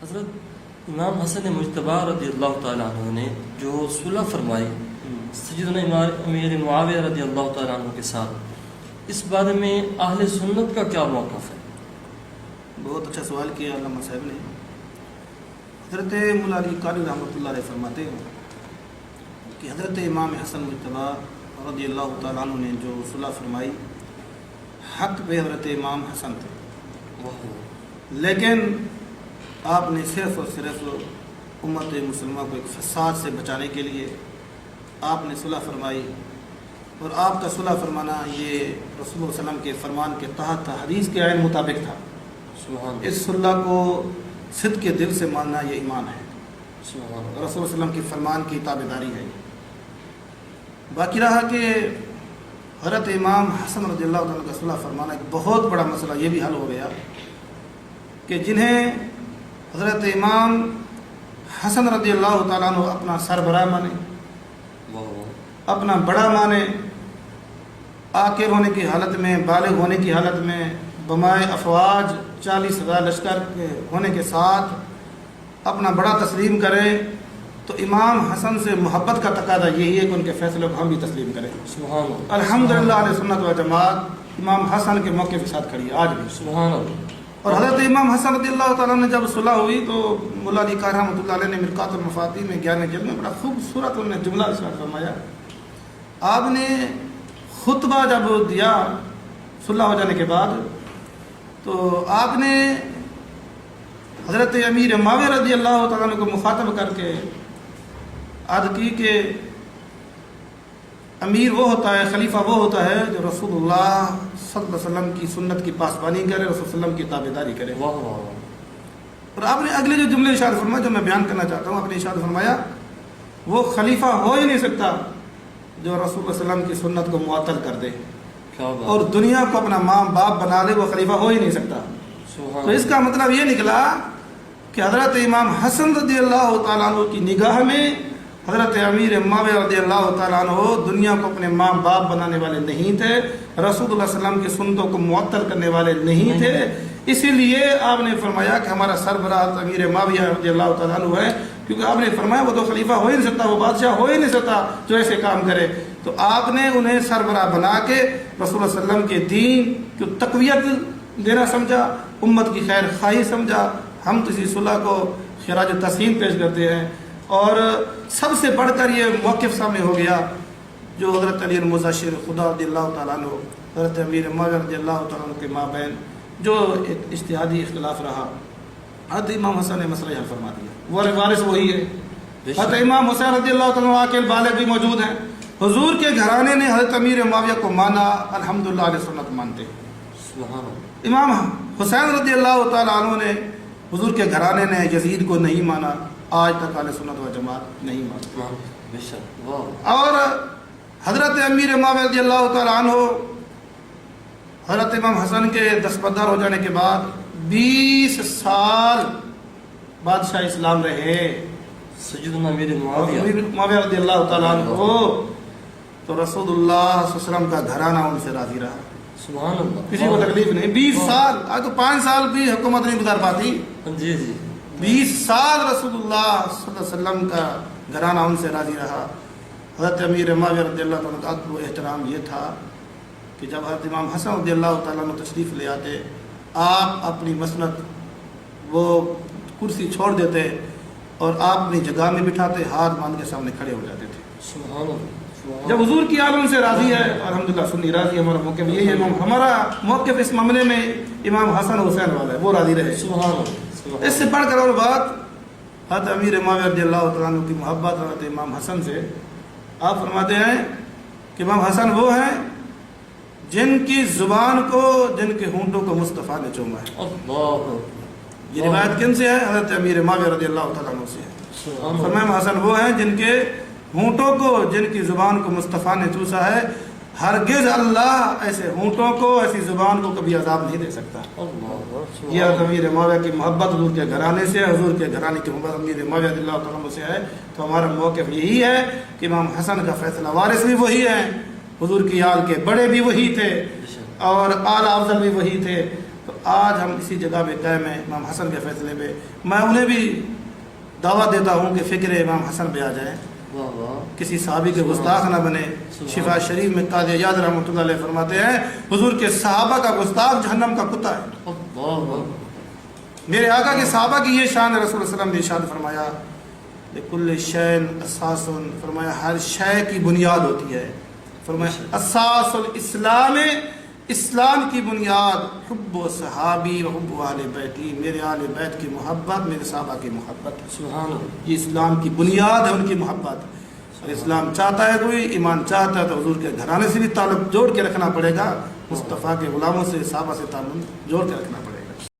حضرت امام حسن مجتبی رضی اللہ تعالیٰ عنہ نے جو صلح فرمائی سیدنا امیر معاویہ رضی اللہ تعالیٰ عنہ کے ساتھ، اس بارے میں اہل سنت کا کیا موقف ہے؟ بہت اچھا سوال کیا علامہ صاحب نے۔ حضرت مولا علی قاری رحمۃ اللہ علیہ فرماتے ہیں کہ حضرت امام حسن مجتبی رضی اللہ تعالیٰ عنہ نے جو صلح فرمائی، حق پہ حضرت امام حسن تھے، لیکن آپ نے صرف اور صرف امت مسلمہ کو ایک فساد سے بچانے کے لیے آپ نے صلح فرمائی، اور آپ کا صلح فرمانا یہ رسول اللہ علیہ وسلم کے فرمان کے تحت حدیث کے عین مطابق تھا۔ اس صلح کو صدق کے دل سے ماننا یہ ایمان ہے، رسول اللہ علیہ وسلم کے فرمان کی تابعداری ہے۔ باقی رہا کہ حضرت امام حسن رضی اللہ عنہ کا صلح فرمانا ایک بہت بڑا مسئلہ یہ بھی حل ہو گیا کہ جنہیں حضرت امام حسن رضی اللہ تعالیٰ عنہ اپنا سربراہ مانے، اپنا بڑا مانے، عاقل ہونے کی حالت میں، بالغ ہونے کی حالت میں، بمائے افواج 40,000 لشکر ہونے کے ساتھ اپنا بڑا تسلیم کرے، تو امام حسن سے محبت کا تقاضا یہی ہے کہ ان کے فیصلے کو ہم بھی تسلیم کریں۔ سبحان اللہ۔ الحمدللہ اہل سنت و جماعت امام حسن کے موقع کے ساتھ کھڑی ہے آج بھی۔ سبحان اللہ۔ اور حضرت امام حسن رضی اللہ تعالیٰ نے جب صلح ہوئی تو مولا علی قاری رحمۃ اللہ علیہ نے مرقات المفاتیح میں 11 جلد میں بڑا خوبصورت انہوں نے جملہ ارشاد فرمایا۔ آپ نے خطبہ جب دیا صلح ہو جانے کے بعد، تو آپ نے حضرت امیر معاویہ رضی اللہ تعالیٰ عنہ کو مخاطب کر کے عرض کی کہ امیر وہ ہوتا ہے، خلیفہ وہ ہوتا ہے جو رسول اللہ صلی اللہ علیہ وسلم کی سنت کی پاسبانی کرے، رسول اللہ علیہ وسلم کی تابعداری کرے۔ اور آپ نے اگلے جو جملے ارشاد فرمایا جو میں بیان کرنا چاہتا ہوں، آپ نے ارشاد فرمایا وہ خلیفہ ہو ہی نہیں سکتا جو رسول اللہ علیہ وسلم کی سنت کو معطل کر دے اور دنیا کو اپنا ماں باپ بنا لے، وہ خلیفہ ہو ہی نہیں سکتا۔ تو اس کا مطلب یہ نکلا کہ حضرت امام حسن رضی اللہ تعالیٰ عنہ کی نگاہ میں حضرت امیر معاویہ رضی اللہ تعالیٰ عنہ دنیا کو اپنے ماں باپ بنانے والے نہیں تھے، رسول اللہ علیہ وسلم کی سنتوں کو معطل کرنے والے نہیں تھے۔ اسی لیے آپ نے فرمایا کہ ہمارا سربراہ امیر معاویہ رضی اللہ تعالیٰ عنہ ہے، کیونکہ آپ نے فرمایا وہ تو خلیفہ ہو ہی نہیں سکتا، وہ بادشاہ ہو ہی نہیں سکتا جو ایسے کام کرے۔ تو آپ نے انہیں سربراہ بنا کے رسول اللہ علیہ وسلم کے دین کی تقویت دینا سمجھا، امت کی خیر خواہی سمجھا۔ ہم تو اسی صلح کو خراج تحسین پیش کرتے ہیں، اور سب سے بڑھ کر یہ موقف سامنے ہو گیا جو حضرت علی المظاشر خدا رضی اللہ تعالیٰ عنہ، حضرت امیر معاویہ رضی اللہ تعالیٰ عنہ کے مابین جو ایک اجتہادی اختلاف رہا، حضرت امام حسن نے مسئلہ حل فرما دیا، وہ وارث وہی ہے۔ حضرت امام حسین رضی اللہ تعالیٰ عنہ عاقل بالغ بھی موجود ہیں، حضور کے گھرانے نے حضرت امیر معاویہ کو مانا، الحمدللہ اہل سنت مانتے ہیں۔ امام حسین رضی اللہ تعالیٰ عنہ نے، حضور کے گھرانے نے یزید کو نہیں مانا، آج تک اہل سنت و جماعت نہیں مانتے۔ اور حضرت امیر معاویہ رضی اللہ تعالیٰ عنہ حضرت امام حسن کے دستبردار ہو جانے کے بعد 20 سال بادشاہ اسلام رہے سیدنا امیر معاویہ رضی اللہ تعالیٰ عنہ کو، تو رسول اللہ صلی اللہ علیہ وسلم کا گھرانہ ان سے راضی رہا، سبحان اللہ، کسی کو تکلیف نہیں۔ 20 سال، آج تو 5 سال بھی حکومت نہیں گزار پاتی، جی جی 20 سال رسول اللہ صلی اللہ علیہ وسلم کا گھرانہ ان سے راضی رہا۔ حضرت امیر معاویہ رضی اللہ تعالیٰ عنہ کا ادب و احترام یہ تھا کہ جب حضرت امام حسن رضی اللہ تعالیٰ عنہ تشریف لے آتے، آپ اپنی مسند وہ کرسی چھوڑ دیتے اور آپ اپنی جگہ میں بٹھاتے، ہاتھ باندھ کے سامنے کھڑے ہو جاتے تھے۔ سبحان اللہ۔ جب حضور کی عالم سے راضی ہے، الحمدللہ سنی راضی ہے، ہمارا موقف یہی ہے، ہمارا موقف اس معاملے میں امام حسن حسین والا ہے، وہ راضی رہے۔ سبحان اللہ۔ اس سے بڑھ کر اور بات حضرت امیر معاویہ رضی اللہ تعالیٰ عنہ کی محبت حضرت امام حسن سے، آپ فرماتے ہیں کہ امام حسن وہ ہیں جن کی زبان کو، جن کے ہونٹوں کو مصطفیٰ نے چوما ہے۔ اللہ، یہ روایت کن سے ہے؟ حضرت امیر معاویہ رضی اللہ تعالیٰ عنہ سے ہے۔ فرمایا امام حسن وہ ہیں جن کے ہونٹوں کو، جن کی زبان کو مصطفیٰ نے چوسا ہے، ہرگز اللہ ایسے ہونٹوں کو، ایسی زبان کو کبھی عذاب نہیں دے سکتا۔ یہ امیر معاویہ کی محبت حضور کے گھرانے سے، حضور کے گھرانے کی محبت امیر معاویہ رضی اللہ تعالیٰ عنہ سے ہے، تو ہمارا موقف یہی ہے کہ امام حسن کا فیصلہ وارث بھی وہی ہیں، حضور کی آل کے بڑے بھی وہی تھے اور اعلیٰ افضل بھی وہی تھے، تو آج ہم اسی جگہ پہ قائم ہیں امام حسن کے فیصلے پہ. میں انہیں بھی دعوت دیتا ہوں کہ فکر امام حسن پہ آ جائیں, واہ واہ کسی صحابی کے گستاخ نہ بنے. شفا شریف میں قاضی یاد رحمۃ اللہ علیہ فرماتے ہیں حضور کے صحابہ کا گستاخ جہنم کا کتا ہے. اللہ میرے آقا کے صحابہ کی یہ شان ہے. رسول اللہ علیہ وسلم نے ارشاد فرمایا لکل شین اساس, فرمایا ہر شے کی بنیاد ہوتی ہے. فرمایا اساس الاسلام, اسلام کی بنیاد حب و صحابی و حب و اہل بیتی, میرے اہل بیت کی محبت, میرے صحابہ کی محبت. سبحان اللہ. یہ اسلام کی بنیاد ہے, ان کی محبت. اور اسلام چاہتا ہے کوئی, ایمان چاہتا ہے تو حضور کے گھرانے سے بھی تعلق جوڑ کے رکھنا پڑے گا, مصطفیٰ کے غلاموں سے, صحابہ سے تعلق جوڑ کے رکھنا